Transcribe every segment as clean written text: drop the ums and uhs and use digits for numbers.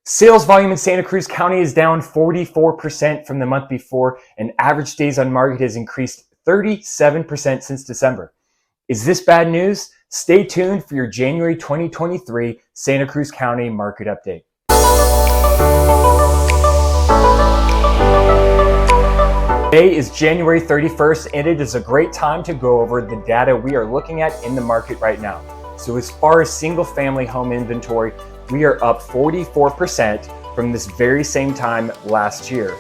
Sales volume in Santa Cruz County is down 44% from the month before, and average days on market has increased 37% since December. Is this bad news? Stay tuned for your January 2023 Santa Cruz County market update. Today is January 31st, and it is a great time to go over the data we are looking at in the market right now. So as far as single-family home inventory, we are up 44% from this very same time last year.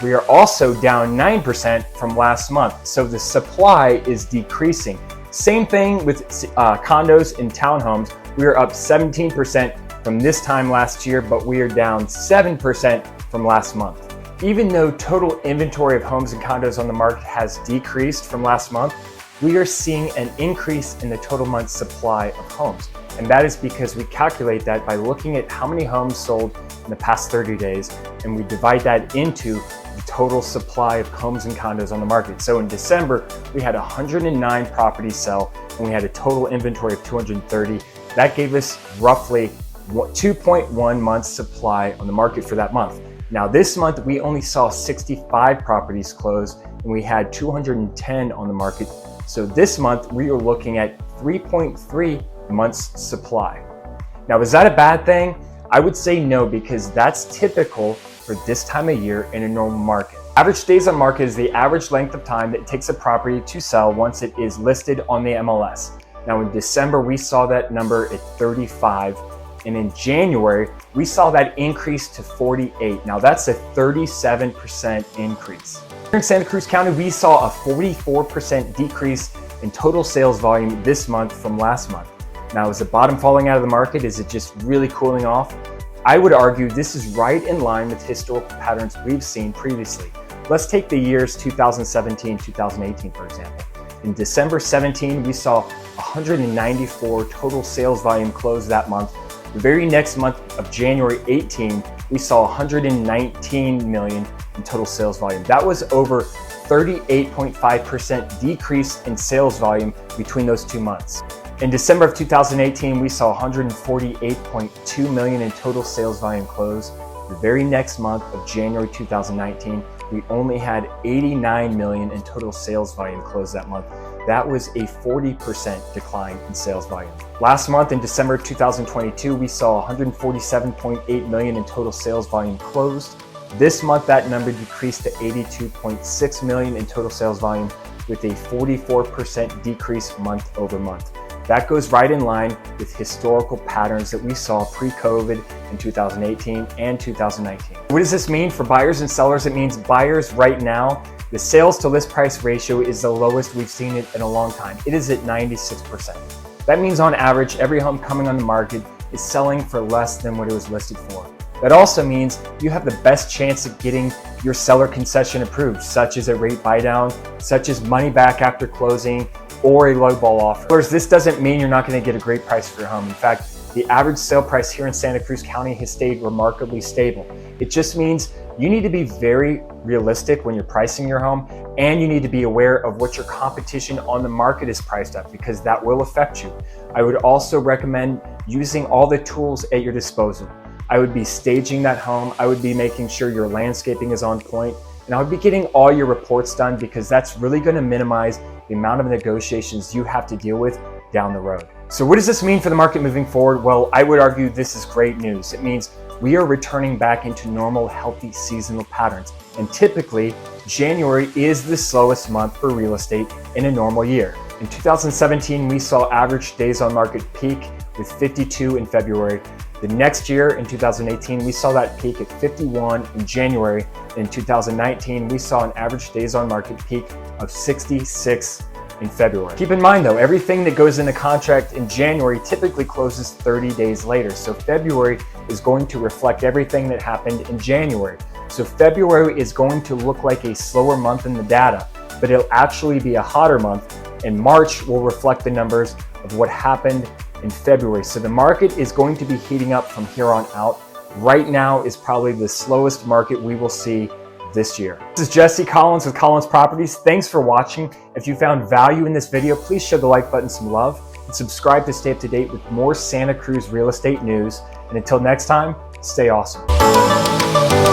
We are also down 9% from last month, so the supply is decreasing. Same thing with condos and townhomes. We are up 17% from this time last year, but we are down 7% from last month. Even though total inventory of homes and condos on the market has decreased from last month, we are seeing an increase in the total month supply of homes. And that is because we calculate that by looking at how many homes sold in the past 30 days, and we divide that into the total supply of homes and condos on the market. So in December, we had 109 properties sell, and we had a total inventory of 230. That gave us roughly 2.1 months supply on the market for that month. Now this month, we only saw 65 properties close, and we had 210 on the market. So this month, we are looking at 3.3 months supply. Now, is that a bad thing? I would say no, because that's typical for this time of year in a normal market. Average days on market is the average length of time that it takes a property to sell once it is listed on the MLS. Now in December, we saw that number at 35, and in January, we saw that increase to 48. Now that's a 37% increase. Here in Santa Cruz County, we saw a 44% decrease in total sales volume this month from last month. Now, is the bottom falling out of the market? Is it just really cooling off? I would argue this is right in line with historical patterns we've seen previously. Let's take the years 2017, 2018, for example. In December 17, we saw 194 total sales volume close that month. The very next month of January 18, we saw 119 million in total sales volume. That was over 38.5% decrease in sales volume between those 2 months. In December of 2018, we saw 148.2 million in total sales volume close. The very next month of January 2019, we only had 89 million in total sales volume close that month. That was a 40% decline in sales volume. Last month in December 2022, we saw 147.8 million in total sales volume closed. This month, that number decreased to 82.6 million in total sales volume, with a 44% decrease month over month. That goes right in line with historical patterns that we saw pre-COVID in 2018 and 2019. What does this mean for buyers and sellers? It means buyers right now, the sales to list price ratio is the lowest we've seen it in a long time. It is at 96%. That means on average, every home coming on the market is selling for less than what it was listed for. That also means you have the best chance of getting your seller concession approved, such as a rate buy down, such as money back after closing, or a lowball offer. Of course, this doesn't mean you're not going to get a great price for your home. In fact, the average sale price here in Santa Cruz County has stayed remarkably stable. It just means you need to be very realistic when you're pricing your home, and you need to be aware of what your competition on the market is priced at, because that will affect you. I would also recommend using all the tools at your disposal. I would be staging that home. I would be making sure your landscaping is on point, and I would be getting all your reports done, because that's really going to minimize the amount of negotiations you have to deal with down the road. So what does this mean for the market moving forward? Well, I would argue this is great news. It means we are returning back into normal, healthy seasonal patterns. And typically, January is the slowest month for real estate in a normal year. In 2017, we saw average days on market peak with 52 in February. The next year, in 2018, we saw that peak at 51 in January. In 2019, we saw an average days on market peak of 66 in February. Keep in mind though, everything that goes into contract in January typically closes 30 days later. So February is going to reflect everything that happened in January. So February is going to look like a slower month in the data, but it'll actually be a hotter month. And March will reflect the numbers of what happened in February. So the market is going to be heating up from here on out. Right now is probably the slowest market we will see this year. This is Jesse Collins with Collins Properties. Thanks for watching. If you found value in this video, please show the like button some love and subscribe to stay up to date with more Santa Cruz real estate news. And until next time, Stay awesome.